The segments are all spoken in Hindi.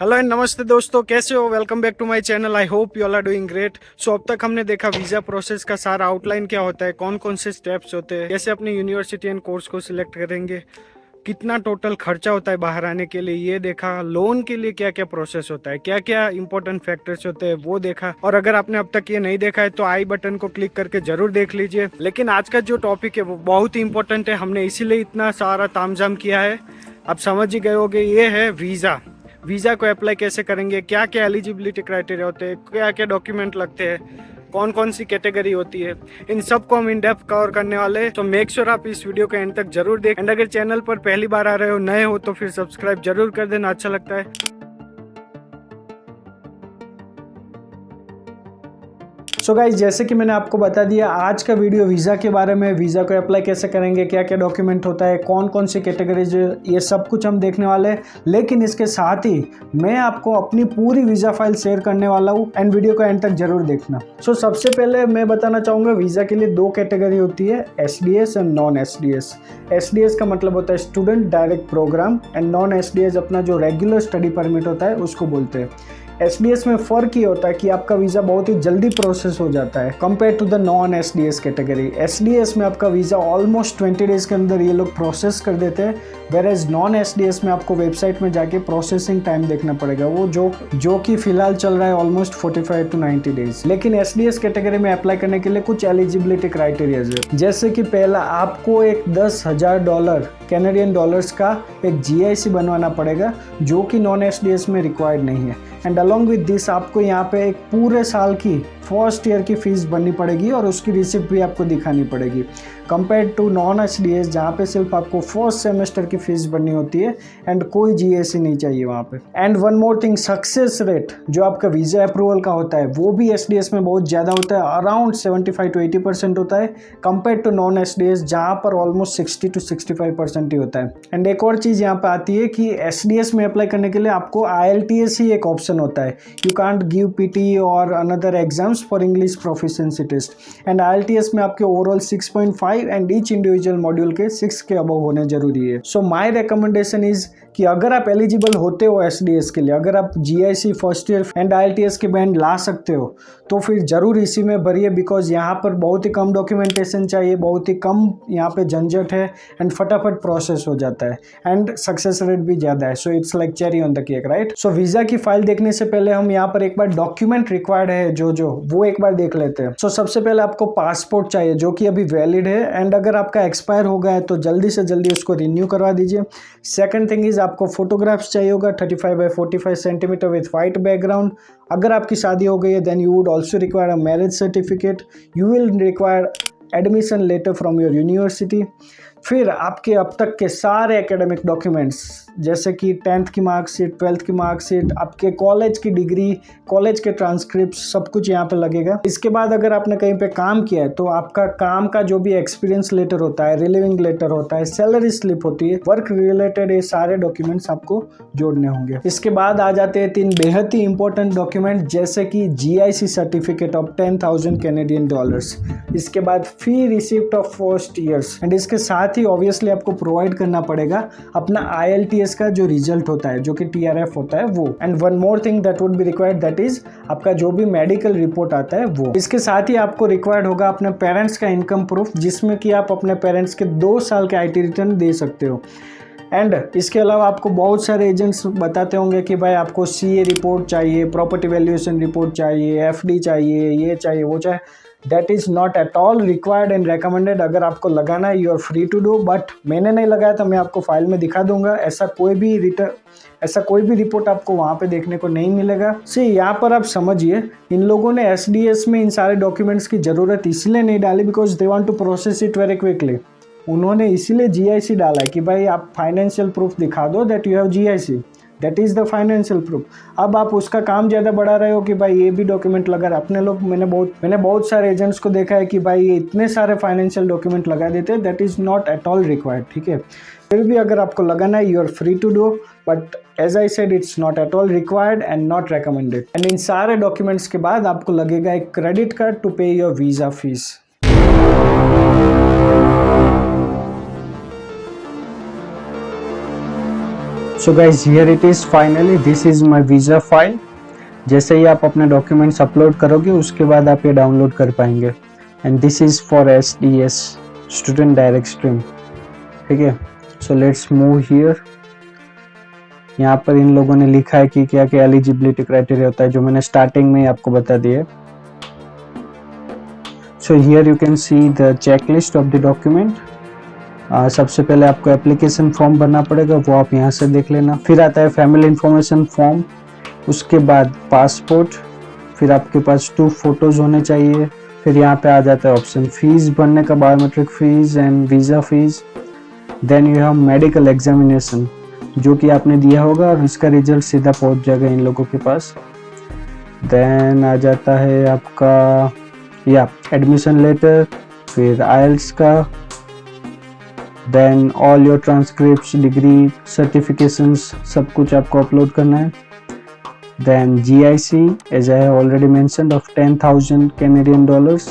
हेलो एंड नमस्ते दोस्तों, कैसे हो? Welcome back to my channel. I hope you all are doing great. So अब तक हमने देखा वीज़ा प्रोसेस का सारा आउटलाइन क्या होता है, कौन कौन से स्टेप्स होते हैं, कैसे अपनी यूनिवर्सिटी एंड कोर्स को सिलेक्ट करेंगे, कितना टोटल खर्चा होता है बाहर आने के लिए, ये देखा। लोन के लिए क्या क्या प्रोसेस होता है, क्या क्या इंपॉर्टेंट फैक्टर्स होते हैं, वो देखा। और अगर आपने अब तक ये नहीं देखा है तो आई बटन को क्लिक करके जरूर देख लीजिए। लेकिन आज का जो टॉपिक है वो बहुत ही इंपॉर्टेंट है, हमने इसीलिए इतना सारा तामझाम किया है। आप समझ ही गए होंगे, ये है वीज़ा। वीज़ा को अप्लाई कैसे करेंगे, क्या क्या एलिजिबिलिटी क्राइटेरिया होते हैं, क्या क्या डॉक्यूमेंट लगते हैं, कौन कौन सी कैटेगरी होती है, इन सब को हम इन डेप्थ कवर करने वाले हैं। तो मेक श्योर आप इस वीडियो को एंड तक जरूर देखें। एंड अगर चैनल पर पहली बार आ रहे हो, नए हो, तो फिर सब्सक्राइब जरूर कर देना, अच्छा लगता है। सो गाइज, जैसे कि मैंने आपको बता दिया, आज का वीडियो वीज़ा के बारे में। वीज़ा को अप्लाई कैसे करेंगे, क्या क्या डॉक्यूमेंट होता है, कौन कौन सी कैटेगरीज, ये सब कुछ हम देखने वाले हैं। लेकिन इसके साथ ही मैं आपको अपनी पूरी वीज़ा फाइल शेयर करने वाला हूँ, एंड वीडियो को एंड तक जरूर देखना। सो सबसे पहले मैं बताना चाहूँगा, वीज़ा के लिए दो कैटेगरी होती है, SDS and non SDS। SDS का मतलब होता है student direct program, and non SDS अपना जो रेगुलर स्टडी परमिट होता है उसको बोलते हैं। SDS में फ़र्क ये होता है कि आपका वीज़ा बहुत ही जल्दी प्रोसेस हो जाता है compare to the non SDS category. SDS में आपका वीज़ा ऑलमोस्ट 20 डेज़ के अंदर ये लोग प्रोसेस कर देते हैं, वेर एज नॉन SDS में आपको वेबसाइट में जाके प्रोसेसिंग टाइम देखना पड़ेगा, वो जो कि फिलहाल चल रहा है ऑलमोस्ट 45 टू 90 डेज़। लेकिन SDS कैटेगरी में अप्लाई करने के लिए कुछ एलिजिबिलिटी क्राइटेरियाज है, जैसे कि पहला, आपको एक $10,000 कैनेडियन डॉलर्स का एक GIC बनवाना पड़ेगा, जो कि नॉन SDS में रिक्वायर्ड नहीं है। एंड अलॉन्ग विद दिस आपको यहाँ पे एक पूरे साल की फर्स्ट ईयर की फ़ीस भरनी पड़ेगी और उसकी रिसिप्ट भी आपको दिखानी पड़ेगी, कंपेयर टू नॉन SDS जहाँ पे सिर्फ आपको फर्स्ट सेमेस्टर की फ़ीस भरनी होती है एंड कोई GIC नहीं चाहिए वहाँ पे। And one more thing, success rate जो आपका वीज़ा अप्रूवल का होता है वो भी SDS में बहुत ज़्यादा होता है, अराउंड 75 to 80% होता है, कंपेयर टू नॉन SDS जहाँ पर ऑलमोस्ट 60 to 65% ही होता है। एंड एक और चीज़ यहाँ पर आती है कि SDS में अप्लाई करने के लिए आपको IELTS ही एक ऑप्शन होता है। यू कांट गिव PT और another exams for English proficiency test. And IELTS में आपके overall 6.5 and each individual module के 6 के अबव होने जरूरी है। सो माय रिकमेंडेशन इज कि अगर आप एलिजिबल होते हो SDS के लिए, अगर आप GIC first year and IELTS के बैंड ला सकते हो, तो फिर जरूर इसी में भरिए, बिकॉज यहाँ पर बहुत ही कम डॉक्यूमेंटेशन चाहिए, बहुत ही कम यहाँ पे झंझट है, एंड फटाफट प्रोसेस हो जाता है, एंड सक्सेस रेट भी ज़्यादा है। So it's like cherry on the cake, right. So visa की फाइल देखने से पहले हम यहाँ पर एक बार डॉक्यूमेंट रिक्वायर्ड है जो वो एक बार देख लेते हैं। सो सबसे पहले आपको पासपोर्ट चाहिए, जो कि अभी वैलिड है, एंड अगर आपका एक्सपायर हो गया है तो जल्दी से जल्दी उसको रिन्यू करवा दीजिए। सेकंड थिंग इज आपको फोटोग्राफ्स चाहिए होगा 35 by 45 centimeter with white background. अगर आपकी शादी हो गई है then you would also require a marriage certificate. You will require admission letter from your university. फिर आपके अब तक के सारे एकेडमिक डॉक्यूमेंट्स, जैसे कि 10th की मार्कशीट, 12th की मार्कशीट, आपके कॉलेज की डिग्री, कॉलेज के ट्रांसक्रिप्ट, सब कुछ यहाँ पे लगेगा। इसके बाद अगर आपने कहीं पे काम किया है तो आपका काम का जो भी एक्सपीरियंस लेटर होता है, रिलीविंग लेटर होता है, सैलरी स्लिप होती है, वर्क रिलेटेड, ये सारे डॉक्यूमेंट्स आपको जोड़ने होंगे। इसके बाद आ जाते हैं 3 बेहद ही इंपॉर्टेंट डॉक्यूमेंट, जैसे कि GIC certificate of 10,000 Canadian dollars. इसके बाद fee receipt of first years, and इसके साथ ही ऑब्वियसली आपको प्रोवाइड करना पड़ेगा अपना IELTS का जो रिजल्ट होता है, जो कि TRF होता है वो। And one more thing that would be required, that is आपका जो भी मेडिकल रिपोर्ट आता है वो। इसके साथ ही आपको रिक्वायर्ड होगा अपने पेरेंट्स का इनकम प्रूफ, जिसमें कि आप अपने पेरेंट्स के 2 साल के IT रिटर्न दे सकते हो। एंड इसके अलावा आपको बहुत सारे एजेंट्स बताते होंगे कि भाई आपको CA रिपोर्ट चाहिए, प्रॉपर्टी वैल्यूएशन रिपोर्ट चाहिए, FD चाहिए, ये चाहिए, वो चाहिए। That is not at all required and recommended. अगर आपको लगाना है, you are free to do, but मैंने नहीं लगाया तो मैं आपको फाइल में दिखा दूंगा। ऐसा कोई भी रिपोर्ट आपको वहाँ पे देखने को नहीं मिलेगा। यहाँ पर आप समझिए, इन लोगों ने SDS में इन सारे डॉक्यूमेंट्स की ज़रूरत इसलिए नहीं डाली because they want to process it very quickly. उन्होंने इसीलिए GIC डाला है कि भाई आप फाइनेंशियल प्रूफ दिखा दो that you have GIC, that is the financial proof. अब आप उसका काम ज़्यादा बढ़ा रहे हो कि भाई ये भी डॉक्यूमेंट लगा रहे अपने लोग। मैंने बहुत सारे एजेंट्स को देखा है कि भाई ये इतने सारे फाइनेंशियल डॉक्यूमेंट लगा देते हैं, that is not at all required, ठीक है। फिर भी अगर आपको लगाना है, you are free to do, but as I said it's not at all required and not recommended. And इन सारे डॉक्यूमेंट्स के बाद आपको लगेगा एक credit card to pay your visa fees. So guys here it is finally, this is my visa file. जैसे ही आप अपने डॉक्यूमेंट्स अपलोड करोगे उसके बाद आप ये डाउनलोड कर पाएंगे। And this is for SDS student direct stream. ठीक है, सो लेट्स मूव हियर। यहाँ पर इन लोगों ने लिखा है कि क्या क्या एलिजिबिलिटी क्राइटेरिया होता है, जो मैंने स्टार्टिंग में ही आपको बता दिया। So here you can see the checklist of the document. सबसे पहले आपको एप्लीकेशन फॉर्म भरना पड़ेगा, वो आप यहाँ से देख लेना। फिर आता है फैमिली इंफॉर्मेशन फॉर्म, उसके बाद पासपोर्ट, फिर आपके पास 2 फोटोज होने चाहिए। फिर यहाँ पे आ जाता है ऑप्शन फीस भरने का, biometric fees and visa fees. Then you have medical examination जो कि आपने दिया होगा और इसका रिजल्ट सीधा पहुँच जाएगा इन लोगों के पास। देन आ जाता है आपका या एडमिशन लेटर, फिर IELTS का, then all your transcripts, degree, certifications, सब कुछ आपको अपलोड करना है। Then GIC as I have already mentioned of 10,000 Canadian dollars.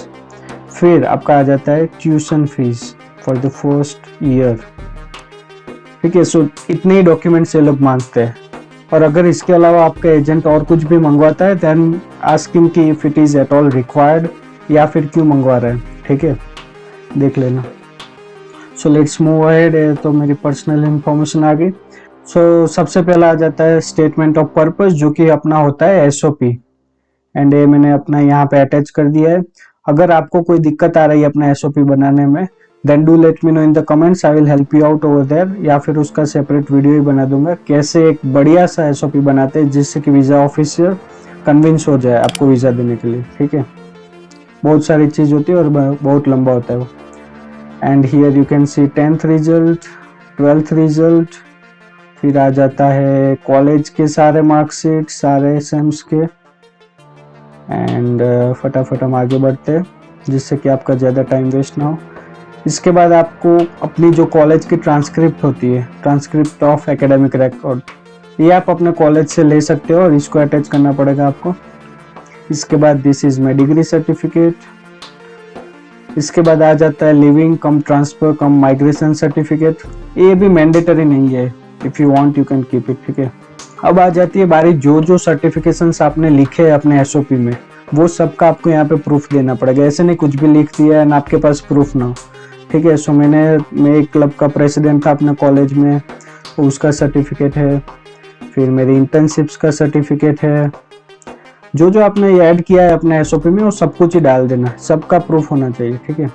फिर आपका आ जाता है tuition fees for the first year. ठीक है, सो इतने ही डॉक्यूमेंट्स ये लोग मांगते हैं। और अगर इसके अलावा आपका एजेंट और कुछ भी मंगवाता है देन आस्क हिम कि if it is eight all required, या फिर क्यों मंगवा रहे हैं। ठीक है, देख लेना। So let's move ahead. तो मेरी पर्सनल इंफॉर्मेशन आ गई। सो सबसे पहला आ जाता है स्टेटमेंट ऑफ पर्पस, जो कि अपना होता है SOP। एंड ये मैंने अपना यहाँ पे अटैच कर दिया है। अगर आपको कोई दिक्कत आ रही है अपना SOP बनाने में, then do let me know in the comments, I will help you out over there. या फिर उसका सेपरेट वीडियो ही बना दूंगा कैसे एक बढ़िया सा SOP बनाते हैं जिससे कि वीज़ा ऑफिसर कन्विंस हो जाए आपको वीज़ा देने के लिए। ठीक है, बहुत सारी चीज़ होती है और बहुत लंबा होता है वो। And here you can see 10th result, 12th result, फिर आ जाता है कॉलेज के सारे मार्कशीट, सारे सेम्स के। एंड फटाफट हम आगे बढ़ते हैं जिससे कि आपका ज़्यादा टाइम वेस्ट ना हो। इसके बाद आपको अपनी जो कॉलेज की ट्रांसक्रिप्ट होती है, ट्रांसक्रिप्ट ऑफ एकेडमिक रिकॉर्ड, ये आप अपने कॉलेज से ले सकते हो और इसको अटैच करना पड़ेगा आपको। इसके बाद this is my degree certificate. इसके बाद आ जाता है लिविंग कम ट्रांसफर कम माइग्रेशन सर्टिफिकेट। ये भी मैंडेटरी नहीं है, if you want you can keep it. ठीक है, अब आ जाती है बारी जो सर्टिफिकेशंस आपने लिखे हैं अपने SOP में, वो सबका आपको यहाँ पे प्रूफ देना पड़ेगा। ऐसे नहीं कुछ भी लिख दिया है ना आपके पास प्रूफ ना हो। ठीक है, सो मैं एक क्लब का प्रेसिडेंट था अपने कॉलेज में, उसका सर्टिफिकेट है। फिर मेरी इंटर्नशिप्स का सर्टिफिकेट है। जो आपने ऐड किया है अपने SOP में वो सब कुछ ही डाल देना, सबका प्रूफ होना चाहिए। ठीक है,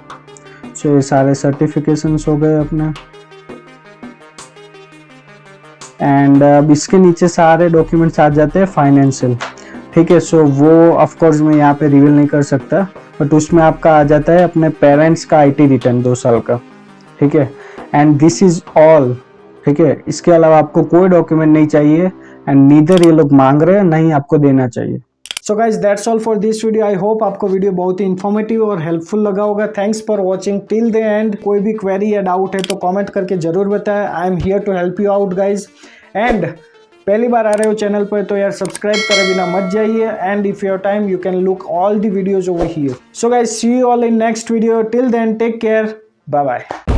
सो ये सारे सर्टिफिकेशंस हो गए अपने। एंड अब इसके नीचे सारे डॉक्यूमेंट्स आ जाते हैं फाइनेंशियल। ठीक है, सो वो ऑफ कोर्स मैं यहाँ पे रिवील नहीं कर सकता, बट उसमें आपका आ जाता है अपने पेरेंट्स का IT रिटर्न 2 साल का। ठीक है, एंड दिस इज ऑल। ठीक है, इसके अलावा आपको कोई डॉक्यूमेंट नहीं चाहिए एंड नीदर ये लोग मांग रहे हैं, नहीं आपको देना चाहिए। So guys that's all for this video. I hope आपको वीडियो बहुत ही इन्फॉर्मेटिव और हेल्पफुल लगा होगा। Thanks for watching till the end. कोई भी क्वेरी या डाउट है तो कमेंट करके जरूर बताएं। I am here to help you out guys. And पहली बार आ रहे हो चैनल पर तो यार सब्सक्राइब करे बिना मत जाइए। And if your time you can look all the videos over here. So guys see you all in next video. Till then take care, bye bye.